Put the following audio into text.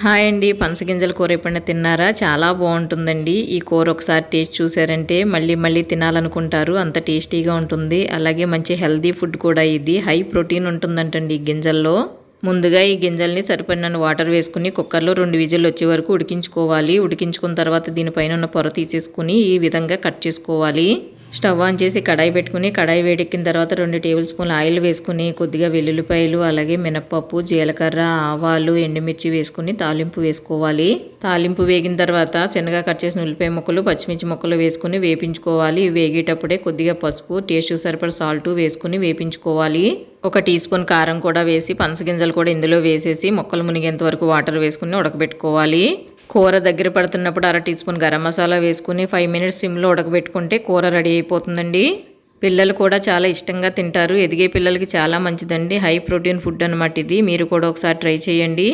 Hi అండి. పనసగింజల కూర ఎప్పుడైనా తిన్నారా? చాలా బాగుంటుందండి. ఈ కూర ఒకసారి టేస్ట్ చూసారంటే మళ్ళీ మళ్ళీ తినాలనుకుంటారు. అంత టేస్టీగా ఉంటుంది. అలాగే మంచి హెల్తీ ఫుడ్ కూడా ఇది. హై ప్రోటీన్ ఉంటుందంటండి ఈ గింజల్లో. ముందుగా ఈ గింజల్ని సరిపడినన్ని వాటర్ వేసుకుని కుక్కర్లో 2 విజిల్లు వచ్చే వరకు ఉడికించుకోవాలి. ఉడికించుకున్న తర్వాత దీనిపైన ఉన్న పొర తీసేసుకుని ఈ విధంగా కట్ చేసుకోవాలి. స్టవ్ ఆన్ చేసి కడాయి పెట్టుకుని కడాయి వేడెక్కిన తర్వాత 2 టేబుల్ స్పూన్ల ఆయిల్ వేసుకుని కొద్దిగా వెల్లుల్లిపాయలు అలాగే మినపప్పు జీలకర్ర ఆవాలు ఎండుమిర్చి వేసుకుని తాలింపు వేసుకోవాలి. తాలింపు వేగిన తర్వాత చిన్నగా కట్ చేసిన ఉల్లిపాయ ముక్కలు పచ్చిమిర్చి ముక్కలు వేసుకుని వేపించుకోవాలి. వేగేటప్పుడే కొద్దిగా పసుపు టేస్ట్ సరిపడ సాల్ట్ వేసుకుని వేపించుకోవాలి. 1 టీ స్పూన్ కారం కూడా వేసి పనసగింజలు కూడా ఇందులో వేసేసి ముక్కలు మునిగేంత వరకు వాటర్ వేసుకుని ఉడకబెట్టుకోవాలి. కూర దగ్గర పడుతున్నప్పుడు 1/2 టీ స్పూన్ గరం మసాలా వేసుకుని 5 మినిట్స్ సిమ్లో ఉడకబెట్టుకుంటే కూర రెడీ అయిపోతుందండి. పిల్లలు కూడా చాలా ఇష్టంగా తింటారు. ఎదిగే పిల్లలకి చాలా మంచిదండి. హై ప్రోటీన్ ఫుడ్ అనమాట ఇది. మీరు కూడా ఒకసారి ట్రై చేయండి.